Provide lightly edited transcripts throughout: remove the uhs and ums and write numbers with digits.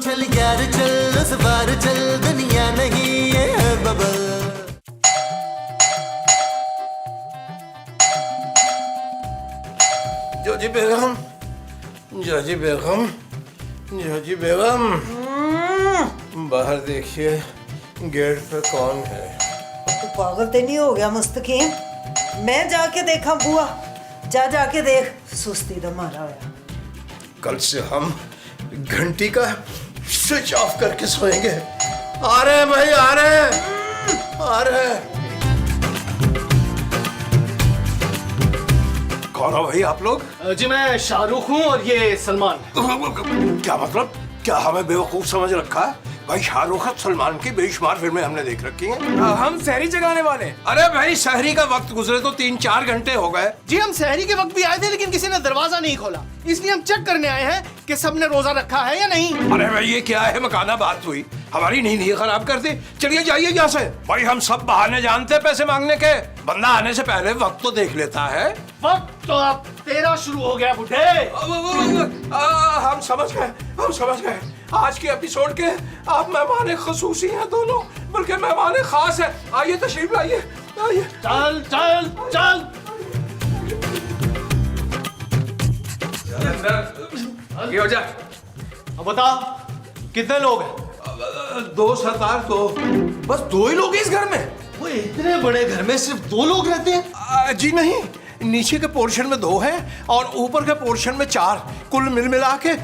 चल यार चल, उस बार चल, दुनिया नहीं ये है बबल। जोजी बेगम, जोजी बेगम, जोजी बेगम, बाहर देखिए गेट पे कौन है। तू पागल तो नहीं हो गया मुस्तकीम? मैं जाके देखा बुआ, जाके देख। सुस्ती तो मारा होया। कल से हम घंटी का स्विच ऑफ करके सोएंगे। आ रहे हैं भाई, आ रहे हैं, आ रहे हैं। कौन हो भाई आप लोग? जी मैं शाहरुख हूँ और ये सलमान। क्या मतलब? क्या हमें बेवकूफ समझ रखा है? भाई शाहरुख खान सलमान की बेशुमार फिल्में हमने देख रखी हैं। हम शहरी जगाने वाले। अरे भाई शहरी का वक्त गुजरे तो 3-4 घंटे हो गए। जी हम शहरी के वक्त भी आए थे लेकिन किसी ने दरवाजा नहीं खोला, इसलिए हम चेक करने आए हैं कि सबने रोजा रखा है या नहीं। अरे भाई ये क्या है, मकाना बात हुई, हमारी नींद ही खराब कर दी। चलिए जाइए यहाँ से। भाई हम सब बहाने जानते हैं पैसे मांगने के, बंदा आने से पहले वक्त तो देख लेता है। वक्त तो अब तेरा शुरू हो गया बुढ़े। हम समझ गए, हम समझ गए। आज के एपिसोड के आप मेहमान खसूसी हैं दोनों, बल्कि मेहमान खास है। आइए तशरीफ लाइए, आइए। चल चल चल। ये हो जा। अब बता कितने लोग हैं? 2 सरदार 2। बस 2 ही लोग हैं इस घर में। वो इतने बड़े घर में सिर्फ 2 लोग रहते हैं? जी नहीं, नीचे के पोर्शन में 2 हैं और ऊपर के पोर्शन में 4, कुल मिला के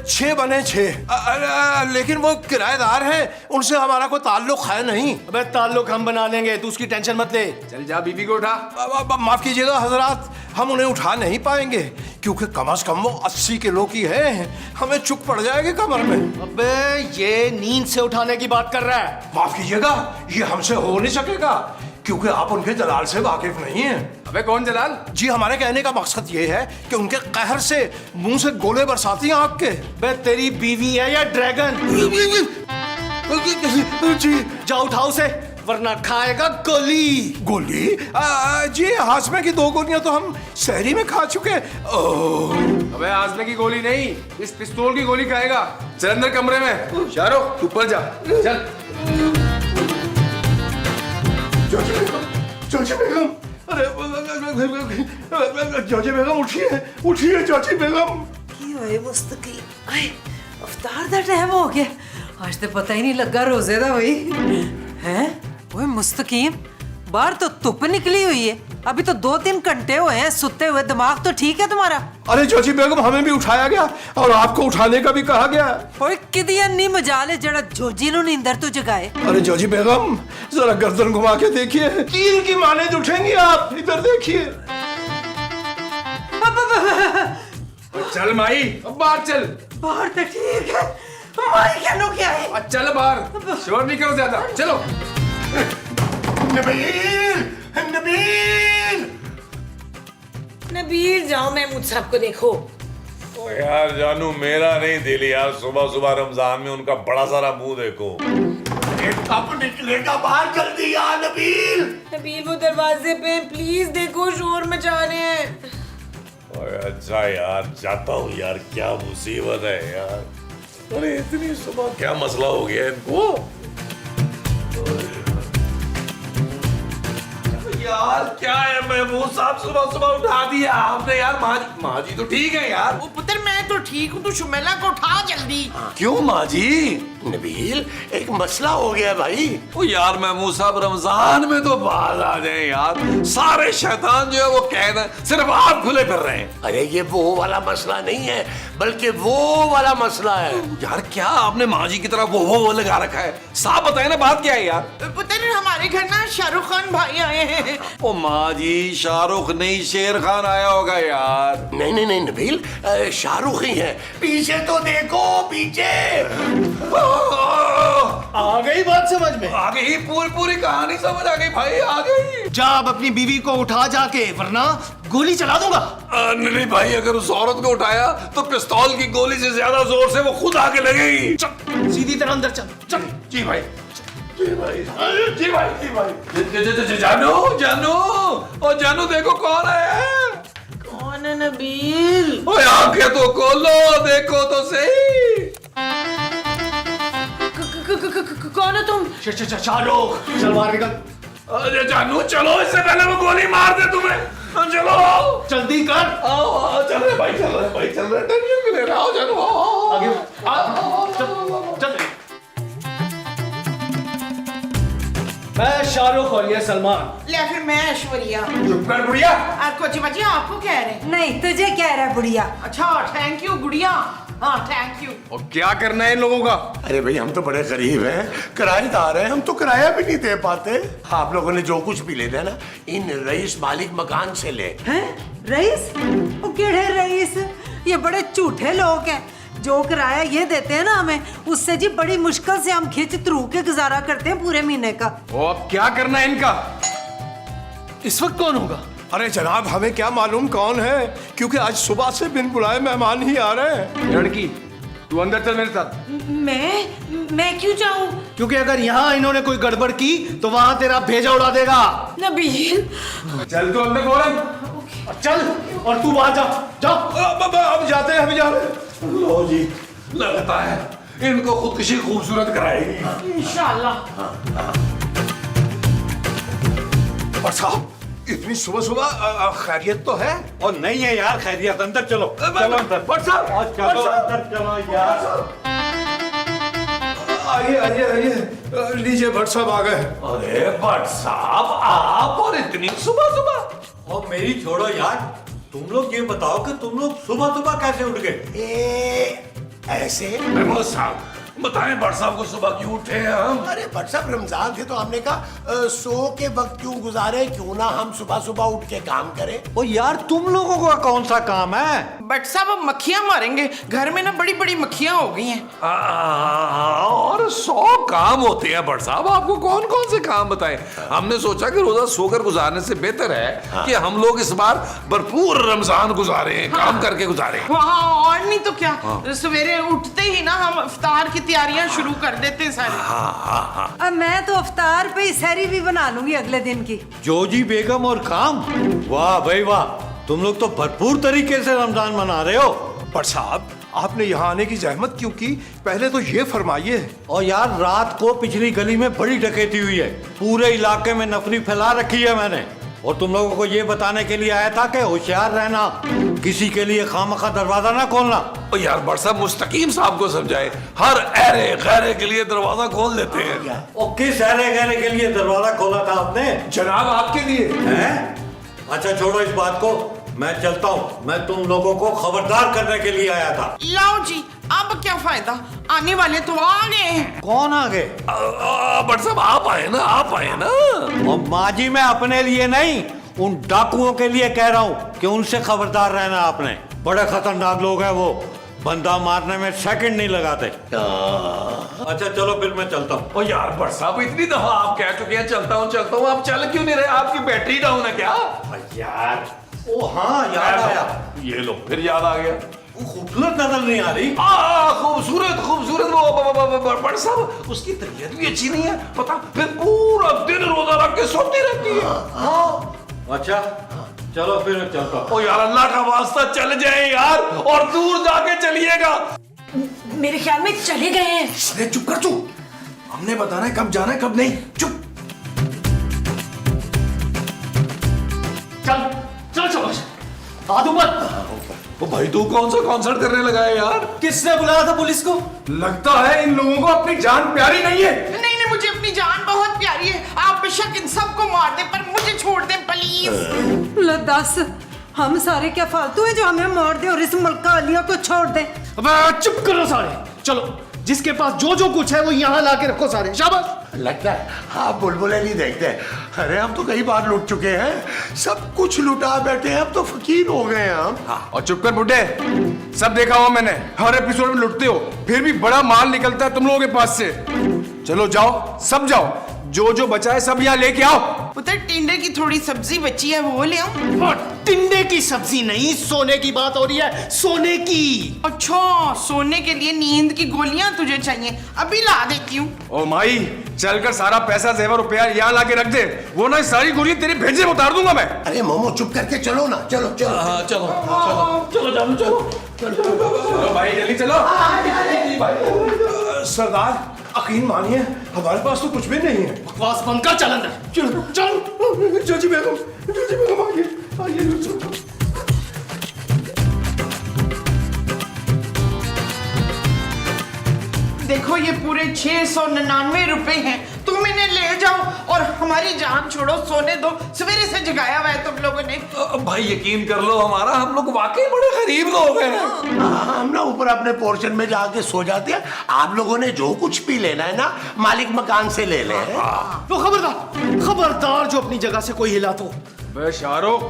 6 बने 6। लेकिन वो किराएदार हैं, उनसे हमारा कोई ताल्लुक है नहीं। अबे ताल्लुक हम बना लेंगे, तू उसकी टेंशन मत ले। चल जा बीबी को उठा। माफ कीजिएगा हजरात, हम उन्हें उठा नहीं पाएंगे क्योंकि कम से कम वो 80 किलो की है, हमें चुक पड़ जाएगी कमर में। अबे ये नींद से उठाने की बात कर रहा है। माफ कीजिएगा, ये हमसे हो नहीं सकेगा क्योंकि आप उनके जलाल से वाकिफ नहीं हैं। अबे कौन जलाल? जी हमारे कहने का मकसद ये है कि उनके कहर से मुंह से गोले बरसाती हैं आग के। बे तेरी बीवी है या ड्रैगन? जी जा उठाओ उसे वरना खाएगा गोली। गोली? जी हाजमे की 2 गोलियां तो हम शहरी में खा चुके। अबे आजमे की गोली नहीं, इस पिस्तौल की गोली खाएगा। चल अंदर कमरे में। शाहरुख ऊपर जा, चल। चाची बेगम, अरे चाची बेगम उठिए, उठिए चाची बेगम। की होए मुस्तकीम? आए अफ्तार दा टाइम हो गया, आज तो पता ही नहीं लगा रोजे दा भाई। हैं ओए मुस्तकीम, बाहर तो धुप निकली हुई है, अभी तो 2-3 घंटे हुए हैं सुते हुए। दिमाग तो ठीक है तुम्हारा? अरे चाची बेगम हमें भी उठाया गया और आपको उठाने का भी कहा गया। ओए किदिया नी मजाल है जड़ा जोजी नु नींदर तो जगाए। अरे चाची बेगम जरा गर्दन घुमा के देखिए, कील की माने उठेंगी आप। इधर देखिए। चल माई, अब बाहर चल। बाहर तो ठीक है, माई क्या नो क्या है? चल बाहर, शोर नहीं करो ज्यादा, चलो। नबील, नबील, नबील जाओ महमूद साहब को देखो। ओ यार जानू, मेरा नहीं दिल यार, सुबह सुबह रमजान में उनका बड़ा सारा मुंह देखो। अब निकलेगा बाहर, जल्दी आ नबील। नबील वो दरवाजे पे, प्लीज देखो शोर मचा रहे हैं। ओए अच्छा यार, जाता हूँ यार, क्या मुसीबत है यार। अरे इतनी सुबह क्या मसला हो गया इनको यार? क्या है महमूद साहब, सुबह सुबह उठा दिया आपने यार। माँ जी तो ठीक है यार। वो पुत्र मैं तो ठीक हूँ, तू शुमेला को उठा जल्दी। क्यों माँ जी? नबील एक मसला हो गया भाई। ओ यार महमूद साहब, रमजान में तो बाहर आ जाए यार, सारे शैतान जो है वो कैद है, सिर्फ आप खुले फिर रहे हैं। अरे ये वो वाला मसला नहीं है, बल्कि वो वाला मसला है। यार क्या आपने माँ जी की तरह वो लगा रखा है? साफ बताए ना बात क्या है यार। पुत्र हमारे घर ना शाहरुख खान भाई आए हैं। ओ माँ जी, शाहरुख नहीं शेर खान आया होगा यार। नहीं नहीं नहीं नबील, शाहरुख ही है। पीछे तो देखो, पीछे। आ गई बात समझ में? आ गई, पूरी कहानी समझ आ गई भाई, आ गई। जा अब अपनी बीवी को उठा जाके वरना गोली चला दूंगा। नहीं भाई, अगर उस औरत को उठाया तो पिस्तौल की गोली से ज्यादा जोर से वो खुद आके लगेगी। चल सीधी तरह अंदर चल। चल। जी भाई, जी भाई, जी भाई, जी भाई। जानू, और जानू देखो कौन है। कौन है नबील? ओए आंखें तो खोलो, देखो तो सही। कौन हो तुम? शाहरुख सलवार निकल, अरे जानू चलो, इससे पहले वो गोली मार दे तुम्हें। चलो जल्दी कर। आओ, चल रहे भाई, चल रहे भाई, चल रहे, टेंशन क्यों ले रहे हो? आओ जानू, आओ, आगे चल। मैं शाहरुख और ये सलमान। ले फिर मैं ऐश्वर्या। चुप कर बुढ़िया। कोची बच्ची आपको कह रहे? नहीं तुझे कह रहा है बुढ़िया। अच्छा थैंक यू गुड़िया। हाँ थैंक यू। और क्या करना है इन लोगों का? अरे भाई हम तो बड़े गरीब हैं, किराएदार हैं, हम तो किराया भी नहीं दे पाते। आप लोगों ने जो कुछ भी लेना है ना, इन रईस मालिक मकान से ले। हैं रईस? वो केड़े रईस? ये बड़े झूठे लोग हैं। जो किराया ये देते हैं ना हमें, उससे जी बड़ी मुश्किल से हम खिंच तरू के गुजारा करते हैं पूरे महीने का। वो अब क्या करना है इनका? इस वक्त कौन होगा? अरे जनाब, हमें क्या मालूम कौन है, क्योंकि आज सुबह से बिन बुलाए मेहमान ही आ रहे हैं। लड़की तू अंदर चल मेरे साथ। मैं क्यों जाऊं? क्योंकि अगर यहाँ इन्होंने कोई गड़बड़ की तो वहां तेरा भेजा उड़ा देगा। नबील चल तू अंदर फौरन। चल और तू वहां जा। जा। अब जाते हैं, हम जा रहे हैं। लो जी, लगता है इनको खुदकुशी खूबसूरत कराएगी। इंशाल्लाह। और साहब, इतनी सुबह सुबह खैरियत तो है? और नहीं है यार खैरियत, अंदर चलो। चलो अंदर। भट्ट साहब, चलो अंदर चलो यार। आइए आइए आइए, लीजिए भट्ट साहब आ गए। अरे भट्ट साहब, आप और इतनी सुबह सुबह? और मेरी छोड़ो यार, तुम लोग ये बताओ कि तुम लोग सुबह सुबह कैसे उठ गए? ऐसे मेहमान साहब बताएं, भट्ट साहब को सुबह क्यों उठे हैं हम? अरे भट्ट साहब, रमजान थे तो हमने कहा सो के वक्त क्यों गुजारे, क्यों ना हम सुबह सुबह उठ के काम करें। ओ यार, तुम लोगों का कौन सा काम है? बट साहब अब मक्खियां मारेंगे, घर में ना बड़ी बड़ी मक्खियां हो गई हैं। और 100 काम होते हैं भट्ट साहब, आपको कौन कौन से काम बताएं? हमने सोचा कि रोजा सोकर गुजारने से बेहतर है कि हम लोग इस बार भरपूर रमजान गुजारें, काम करके गुजारें। हाँ और नहीं तो क्या, सवेरे उठते ही ना हम इफ्तार की तैयारियां शुरू कर देते हैं सारी। अब मैं तो अफ्तार पे ही सहरी भी बना लूंगी अगले दिन की। जोजी बेगम और काम, वाह भाई वाह, तुम लोग तो भरपूर तरीके से रमजान मना रहे हो। भट्ट साहब, आपने यहाँ आने की जहमत क्यों की? पहले तो ये फरमाइए। और यार, रात को पिछली गली में बड़ी डकैती हुई है, पूरे इलाके में नफरी फैला रखी है मैंने। और तुम लोगों को ये बताने के लिए आया था कि होशियार रहना, किसी के लिए खामखा दरवाजा ना खोलना। और यार भट्ट साहब, मुस्तकीम साहब को समझाए, हर अरे गैरे के लिए दरवाजा खोल देते हैं। और किस अरे गहरे के लिए दरवाजा खोला था आपने? जनाब आपके लिए। हैं? अच्छा छोड़ो इस बात को, मैं चलता हूँ। मैं तुम लोगों को खबरदार करने के लिए आया था। लाओ जी, अब क्या फायदा, आने वाले तो आ गए हैं। कौन आ गए? भट्ट साहब आप आए ना, आप आए ना। और माजी, मैं अपने लिए नहीं, उन डाकुओं के लिए कह रहा हूँ कि उनसे खबरदार रहना आपने। बड़े खतरनाक लोग हैं वो, बंदा मारने में सेकंड नहीं लगाते। अच्छा चलो फिर मैं चलता हूँ। ओ यार भट्ट साहब, इतनी दफा आप कह चुके हैं चलता हूँ, आप चल क्यों नहीं रहे? आपकी बैटरी डाउन है क्या? यार, ओ हाँ याद आया, ये लो फिर याद आ गया। वो खूबसूरत नजर नहीं आ रही। खूबसूरत खूबसूरत वो भट्ट साहब, उसकी तबीयत भी अच्छी नहीं है, पता, फिर पूरा दिन रोजा रख के सोती रहती है। हाँ। अच्छा चलो फिर चलता हूँ। ओ यार, अल्लाह का वास्ता चल जाए यार, और दूर जाके चलिएगा। मेरे ख्याल में चले गए हैं। अरे चुप कर तू, हमने बताना है कब जाना है कब नहीं। चुप। चल चल चलो, आदू मत। ओ भाई, तू कौन सा कॉन्सर्ट करने लगा है यार? किसने बुलाया था पुलिस को? लगता है इन लोगों को अपनी जान प्यारी नहीं है। नहीं नहीं, मुझे अपनी जान बहुत प्यारी है, आप बेशक इन सबको मार दे पर मुझे छोड़ दे प्लीज। लो दस, हम सारे क्या फालतू हैं जो हमें मार दे और इस मलका अलिया को छोड़ दे? अब चुप करो सारे, चलो जिसके पास जो जो कुछ है वो यहाँ ला के रखो सारे। शाबाश। लगता है आप बुलबुलें नहीं देखते। अरे हम तो कई बार लुट चुके हैं, सब कुछ लुटा बैठे हैं, अब तो फकीर हो गए हैं हम। और चुप कर बुड्ढे, सब देखा हुआ मैंने, हर एपिसोड में लुटते हो, फिर भी बड़ा माल निकलता है तुम लोगों के पास से। चलो जाओ, सब जाओ, जो जो बचा है सब यहाँ लेके आओ। पुत्र, टिंडे की थोड़ी सब्जी बची है वो ले आओ। टिंडे की सब्जी नहीं, सोने की बात हो रही है, सोने की। अच्छा, सोने के लिए नींद की गोलियां तुझे चाहिए, अभी ला देती हूँ। ओ माई, चलकर सारा पैसा जेवर रुपया यहाँ ला के रख दे, वो ना सारी गोलियां तेरे भेजे में उतार दूंगा मैं। अरे मोमो चुप करके चलो ना, चलो चलो। हाँ चलो चलो चलो चलो चलो चलो भाई जल्दी चलो। सरदार, यकीन मानिए हमारे पास तो कुछ भी नहीं है। बकवास बंद कर, चल अंदर। चलो चल। जजी बेगम आइए आइए। देखो ये पूरे 699 रुपए हैं, तुम इन्हें ले जाओ और हमारी जान छोड़ो, सोने दो। सवेरे से जगाया हुआ है तुम लोगों ने। भाई यकीन कर लो हमारा, हम लोग वाकई बड़े गरीब लोग हैं। हम ना ऊपर अपने पोर्शन में जाके सो जाते हैं। आप लोगों ने जो कुछ भी लेना है ना, मालिक मकान से ले ले। तो खबरदार, खबरदार जो अपनी जगह से कोई हिला तो। बे शाहरुख,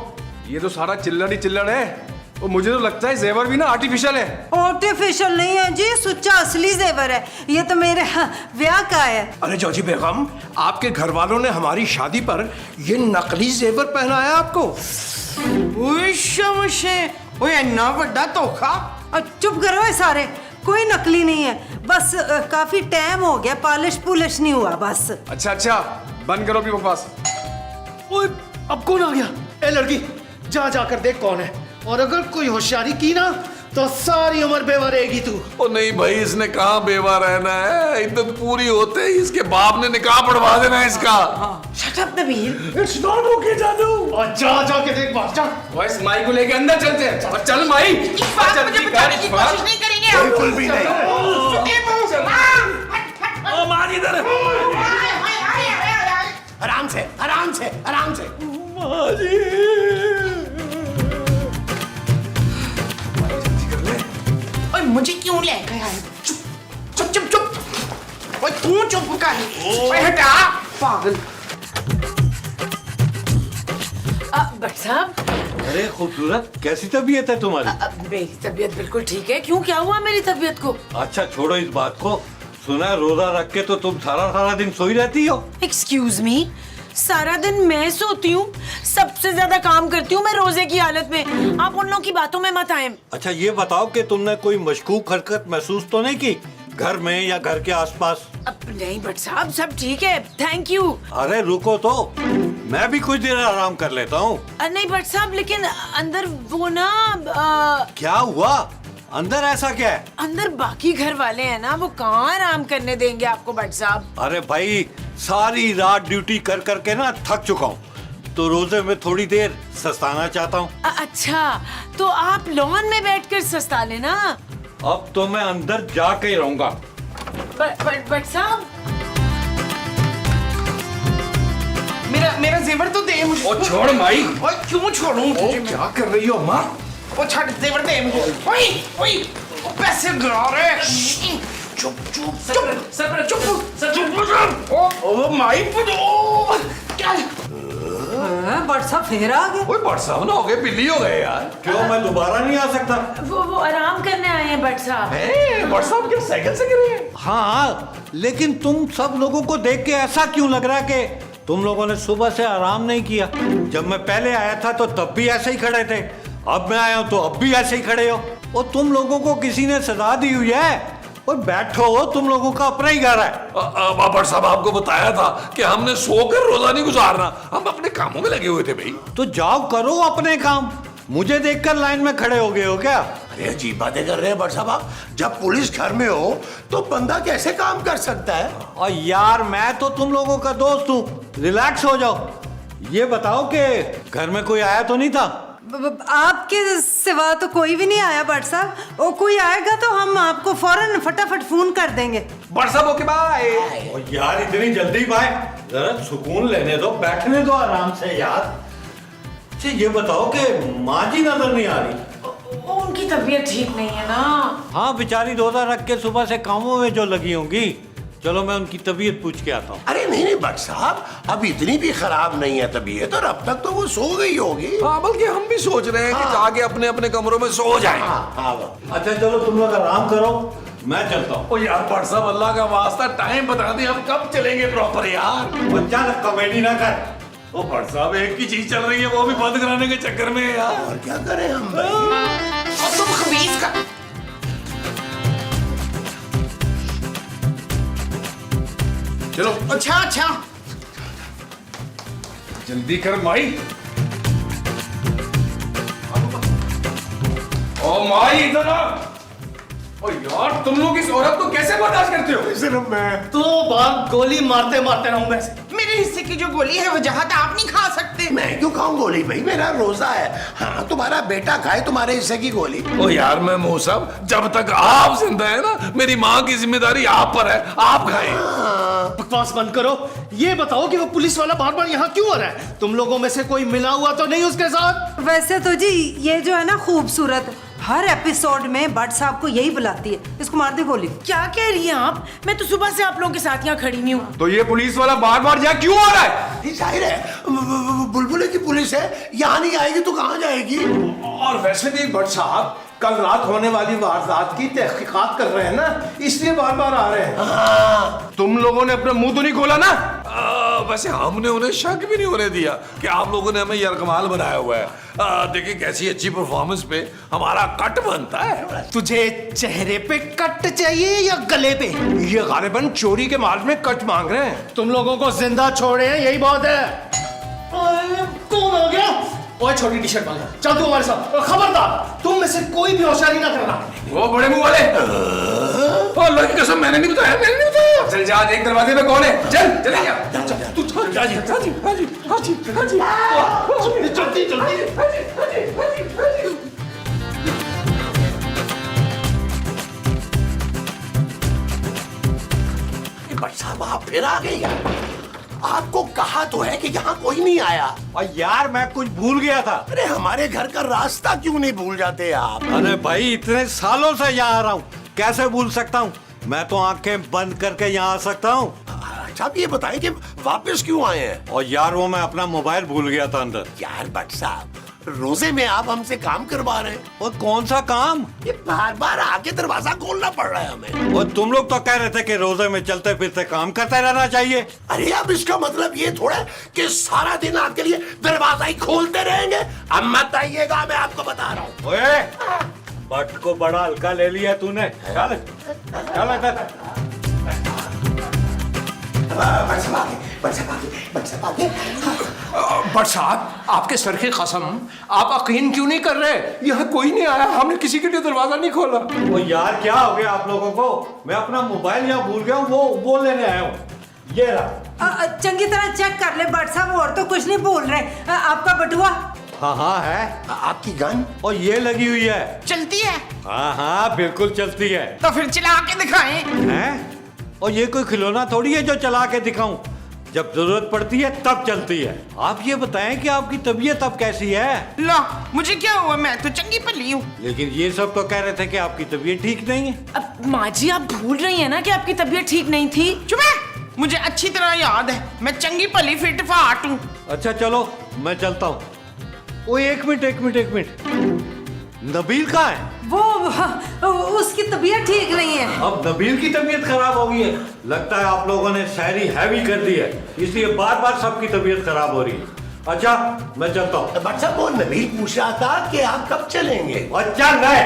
ये तो सारा चिल्लड़ ही चिल्लड़ है। और मुझे तो लगता है जेवर भी ना आर्टिफिशियल है। आर्टिफिशियल नहीं है जी, सुच्चा असली जेवर है। ये तो मेरे ब्याह का है। अरे जजी बेगम, आपके घर वालों ने हमारी शादी पर ये नकली जेवर पहनाया आपको? ओए इतना बड़ा धोखा। चुप करो ये सारे, कोई नकली नहीं है, बस काफी टाइम हो गया, पॉलिश पुलिश नहीं हुआ बस। अच्छा, बंद करो अपनी बकवास। ओए, अब कौन आ गया? ए लड़की, जा जाकर देख कौन है, और अगर कोई होशियारी की ना तो सारी उम्र बेवा रहेगी तू। ओ नहीं भाई, इसने कहाँ बेवा रहना है, इद्दत पूरी होते ही इसके बाप ने निकाह पढ़वा देना है इसका। Shut up Nabeel. It's not okay जानू। और जा के देख, बात जा। वॉइस माई को लेके अंदर चलते हैं। चल माई। इस बात मुझे बताने की कोशिश नहीं करेंगे आप। बिल्कुल भी नहीं। माँ इधर। आराम से, आराम से, आराम से। ओए मुझे क्यों ले गया है? चुप। ओए तू चुप कर। ओए हटा पागल। भट्ट साहब, अरे खूबसूरत, कैसी तबीयत है तुम्हारी? मेरी तबीयत बिल्कुल ठीक है। क्यों, क्या हुआ मेरी तबीयत को? अच्छा छोड़ो इस बात को। सुना है रोजा रख के तो तुम सारा दिन सोई रहती हो। एक्सक्यूज मी, सारा दिन मैं सोती हूँ, सबसे ज्यादा काम करती हूँ मैं रोजे की हालत में। आप उन लोगों की बातों में मत आए। अच्छा ये बताओ कि तुमने कोई मशकूक हरकत महसूस तो नहीं की घर में या घर के आसपास? अब नहीं भट्ट साहब, सब ठीक है, थैंक यू। अरे रुको तो, मैं भी कुछ देर आराम कर लेता हूँ। नहीं भट्ट साहब, लेकिन अंदर वो ना क्या हुआ? अंदर ऐसा क्या है? अंदर बाकी घर वाले हैं ना, वो कहाँ आराम करने देंगे आपको भट्ट साहब। अरे भाई, सारी रात ड्यूटी कर करके ना थक चुका हूँ, तो रोजे में थोड़ी देर सस्ताना चाहता हूँ। अच्छा, तो आप लॉन में बैठकर सस्ता लेना। अब तो मैं अंदर जाके ही रहूंगा। भट्ट साहब, मेरा जेवर तो दे मुझे। ओ छोड़ माई। ओए क्यों छोड़ूं तुझे? क्या कर रही हो माँ? ओ छड़, जेवर दे मुझे। ओए ओ पैसे गिरा रहे। चुप। ओ माई पुडो। क्या? भट्ट साहब फिर आ गए। ओए भट्ट साहब ना हो गए, बिल्ली हो गए यार। क्यों, मैं दोबारा नहीं आ सकता? वो आराम करने आए हैं भट्ट साहब। भट्ट साहब क्या साइकिल से गिरे हैं? हाँ, लेकिन तुम सब लोगों को देख के ऐसा क्यों लग रहा है कि तुम लोगों ने सुबह से आराम नहीं किया? जब मैं पहले आया था तो तब भी ऐसे ही खड़े थे, अब मैं आया हूं तो अब भी ऐसे ही खड़े हो। और तुम लोगों को किसी ने सजा दी हुई है? और बैठो, तुम लोगों का अपना ही घर है। भट्ट साहब आपको बताया था कि हमने सोकर रोजा नहीं गुजारना, हम अपने कामों में लगे हुए थे भाई। तो जाओ करो अपने काम, मुझे देखकर लाइन में खड़े हो गए हो क्या? अरे अजीब बातें कर रहे हैं भट्ट साहब। जब पुलिस घर में हो तो बंदा कैसे काम कर सकता है? और यार मैं तो तुम लोगों का दोस्त हूँ, रिलैक्स हो जाओ। ये बताओ कि घर में कोई आया तो नहीं था? आपके सिवा तो कोई भी नहीं आया भट्ट साहब। और कोई आएगा तो हम आपको फौरन फटाफट फोन कर देंगे। भट्ट साहब ओके बाय। और यार इतनी जल्दी बाय, जरा सुकून लेने दो, बैठने दो आराम से यार। अच्छा ये बताओ कि माँ जी नजर नहीं आ रही? उनकी तबीयत ठीक नहीं है ना। हाँ बेचारी रोजा रख के सुबह से कामों में जो लगी होंगी। चलो मैं उनकी तबीयत पूछ के आता हूँ। अरे नहीं भट्ट साहब, अब इतनी भी खराब नहीं है तबीयत, और अब तक तो वो सो गई होगी। हाँ, बल्कि हम भी सोच रहे हैं कि जाके अपने अपने कमरों में सो जाएं। अच्छा चलो तुम लोग आराम करो, मैं चलता हूँ। ओ यार भट्ट साहब, अल्लाह का वास्ता टाइम बता दें, हम कब चलेंगे प्रॉपर यार? बच्चा कॉमेडी ना कर। ओ भट्ट साहब, एक ही चीज चल रही है, वो भी बंद कराने के चक्कर में यार। और क्या करें हम भाई? और तुम खबीज का। चलो अच्छा जल्दी कर माई। ओ माई इधर आ। और यार तुम लोग इस औरत को कैसे बर्दाश्त करते हो? सिर्फ मैं 2 बार गोली मारते मारते रहूं मैं। मेरे हिस्से की जो गोली है वो जहाँ तक आप नहीं खा सकते। मैं क्यों खाऊं गोली भाई, मेरा रोजा है। हाँ तुम्हारा बेटा खाए तुम्हारे हिस्से की गोली। ओ यार मैं मुंह साहब, जब तक आप जिंदा है ना, मेरी माँ की जिम्मेदारी आप पर है, आप खाएं। बकवास बंद करो। ये बताओ कि वो पुलिस वाला बार बार यहाँ क्यों आ रहा है? तुम लोगों में से कोई मिला हुआ तो नहीं उसके साथ? वैसे तो जी ये जो है ना खूबसूरत, हर एपिसोड में भट्ट साहब को यही बुलाती है, इसको मार दे गोली। क्या कह रही हैं आप? मैं तो सुबह से आप लोगों के साथ यहाँ खड़ी हुई हूँ। तो ये पुलिस वाला बार बार यहाँ क्यों आ रहा है? ये जाहिर है बुलबुले की पुलिस है, यहाँ नहीं आएगी तो कहाँ जाएगी? और वैसे भी भट्ट साहब कल रात होने वाली वारदात की तहकीकात कर रहे हैं ना, इसलिए बार बार आ रहे हैं। तुम लोगों ने अपना मुंह तो नहीं खोला ना? वैसे हमने उन्हें शक भी नहीं होने दिया कि आप लोगों ने हमें यरकमाल बनाया हुआ है। देखिए कैसी अच्छी परफॉर्मेंस पे हमारा कट बनता है। तुझे चेहरे पे कट चाहिए या गले पे? ये गालिबन चोरी के माल में कट मांग रहे हैं। तुम लोगों को जिंदा छोड़े हैं यही बहुत है। कौन आ गया? ओए छोटी टी शर्ट वाला, चल तू हमारे साथ। और खबरदार तुम में से कोई भी होशियारी ना करना। वो बड़े मुंह वाले, अल्लाह की कसम मैंने नहीं बताया, मैंने नहीं बताया। चल जा देख दरवाजे पे कौन है। चल चले जा। तू चल जा जी, जा जी, जा जी, जा जी, जा जी। जल्दी जल्दी। भट्ट साहब आप फिर आ गए यार। आपको कहा तो है कि यहाँ कोई नहीं आया। और यार मैं कुछ भूल गया था। अरे हमारे घर का रास्ता क्यों नहीं भूल जाते आप? अरे भाई इतने सालों से यहाँ आ रहा हूँ, कैसे भूल सकता हूँ? मैं तो आंखें बंद करके यहाँ आ सकता हूँ। अच्छा आप ये बताएं कि वापस क्यों आए हैं? और यार वो मैं अपना मोबाइल भूल गया था अंदर। यार भट्ट साहब रोजे में आप हमसे काम करवा रहे हैं। और कौन सा काम? ये बार बार आके दरवाजा खोलना पड़ रहा है हमें। और तुम लोग तो कह रहे थे कि रोजे में चलते फिरते काम करते रहना चाहिए। अरे अब इसका मतलब ये थोड़ा है कि सारा दिन आपके लिए दरवाजा ही खोलते रहेंगे। अब मत आइएगा, मैं आपको बता रहा हूँ। ओए, बट को बड़ा हल्का ले लिया तूने। चल चल इधर। भट्ट साहब आगे, भट्ट साहब आगे, भट्ट साहब आगे। भट्ट साहब आपके सर की कसम, आप यकीन क्यों नहीं कर रहे? यहाँ कोई नहीं आया, हमने किसी के लिए दरवाजा नहीं खोला। ओ यार क्या हो गया आप लोगों को? मैं अपना मोबाइल यहाँ भूल गया हूँ, वो लेने आया हूँ। ये रहा। चंगी तरह चेक कर ले भट्ट साहब, और तो कुछ नहीं बोल रहे। आपका बटुआ? हाँ हाँ है। आपकी गन? और ये लगी हुई है। चलती है? हाँ हाँ बिल्कुल चलती है। तो फिर चला के दिखाएं। हैं? और ये कोई खिलौना थोड़ी है जो चला के दिखाऊं। जब जरूरत पड़ती है तब चलती है। आप ये बताएं कि आपकी तबीयत अब कैसी है? ला मुझे क्या हुआ, मैं तो चंगी पली हूँ। लेकिन ये सब तो कह रहे थे कि आपकी तबीयत ठीक नहीं है। अब माँ जी आप भूल रही हैं ना कि आपकी तबीयत ठीक नहीं थी। चुप है, मुझे अच्छी तरह याद है, मैं चंगी पली फिट फाट हूँ। अच्छा चलो मैं चलता हूँ। ओ एक मिनट। नबील कहाँ है? वो उसकी तबीयत ठीक नहीं है। अब नबील की तबीयत खराब हो गई है। लगता है आप लोगों ने शायरी हैवी कर दी है, इसलिए बार बार सबकी तबीयत खराब हो रही है। अच्छा मैं चलता हूँ। भट्ट साहब वो नबील पूछ रहा था कि आप कब चलेंगे? अच्छा नहीं।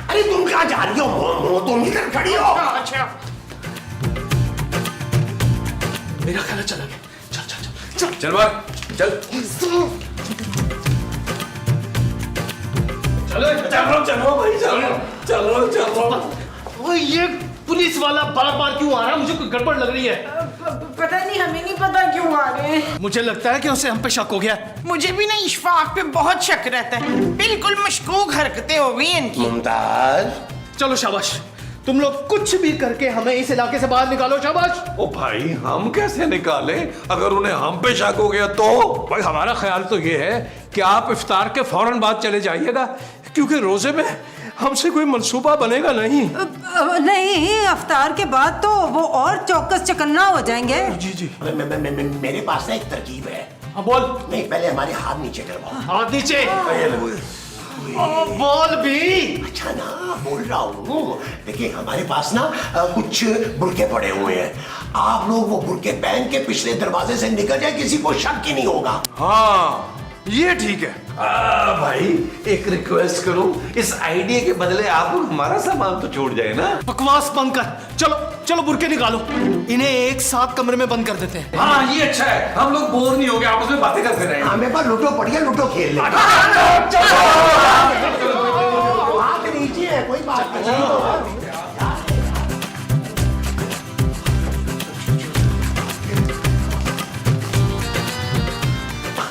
अरे तुम कहाँ जा रही हो? तुम इधर खड़ी हो। अच्छा मेरा ख्याल चला गया। चल चल चल चल चल बार चल। चलो भाई चलो। ओए ये पुलिस वाला बार बार क्यों आ रहा है? मुझे कोई गड़बड़ लग रही है। पता नहीं, हमें नहीं पता क्यों आ रहे हैं। मुझे लगता है कि उसे हम पे शक हो गया। मुझे भी ना इशफाक पे बहुत शक रहता है, बिल्कुल मशकूक हरकतें हो गई इनकी। मुमताज चलो शाबाश, तुम लोग कुछ भी करके हमें इस इलाके से बाहर निकालो। शाबाश। ओ भाई हम कैसे निकाले? अगर उन्हें हम पे शक हो गया तो? भाई हमारा ख्याल तो ये है कि आप इफ्तार के फौरन बाद चले जाइएगा, क्योंकि रोजे में हमसे कोई मंसूबा बनेगा नहीं। नहीं, इफ्तार के बाद तो वो और चौकस चकन्ना हो जाएंगे। जी मेरे पास ना एक तरकीब है। हाँ बोल। नहीं पहले हमारे हाथ नीचे करवाओ। हाथ नीचे। बोल भी। अच्छा ना बोल रहा हूँ। देखिए हमारे पास ना कुछ बुरके पड़े हुए हैं। आप लोग वो बुरके पहन के पिछले दरवाजे से निकल जाए, किसी को शक ही नहीं होगा। हाँ ये ठीक है। भाई एक रिक्वेस्ट करूं, इस आइडिया के बदले आप लोग हमारा सामान तो छोड़ जाए ना। बकवास बंद कर। चलो चलो बुरके निकालो, इन्हें एक साथ कमरे में बंद कर देते हैं। हाँ ये अच्छा है, हम लोग बोर नहीं हो गए, आपस में बातें करते रहेंगे। हमें पर लूडो पड़ी है, लूडो खेल ले। हाथ नीचे है है, कोई बात नहीं।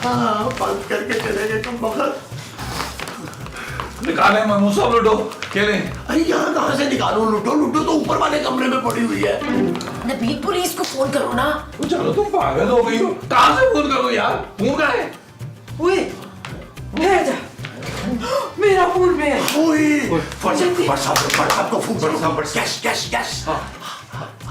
हाँ, बंद करके चले गए तुम बहुत। निकाले मामू सब लूडो खेले। अरे यहाँ कहाँ से निकालो लूडो? लूडो तो ऊपर वाले कमरे में पड़ी हुई है। नबील पुलिस को फोन करो ना। चलो तुम पागल हो गई हो, कहाँ से फोन करो यार? फोन कहाँ है? ओए बैठ जा, मेरा फोन में है। बरसात को फोन करो। Yes yes yes.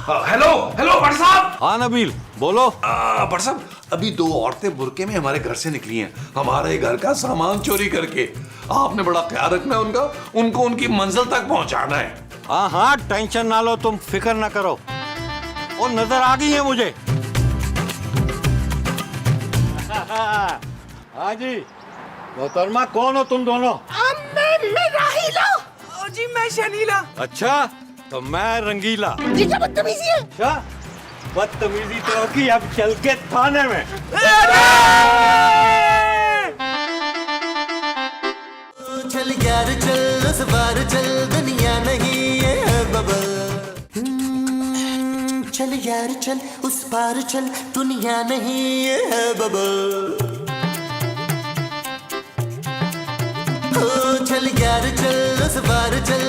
Hello hello Bhatt साहब। हाँ नबील बोलो। भट्ट साहब, अभी 2 औरतें बुरके में हमारे घर से निकली हैं, हमारे घर का सामान चोरी करके। आपने बड़ा ख्याल रखना है उनका, उनको उनकी मंजिल तक पहुंचाना है। हाँ हाँ टेंशन ना लो, तुम फिक्र ना करो। और नजर आ गई है मुझे। हाँ जी मोहतरमा, कौन हो तुम दोनों? मैं राहिला। जी मैं शनीला। अच्छा तो मैं रंगीला। जी क्या बदतमीजी है? अच्छा बदतमीजी तो की, अब चल के थाने में। चल यार चल उस बार चल दुनिया नहीं है बबल। चल यार चल उस पार चल दुनिया नहीं है बबल। चल यार चल उस बार चल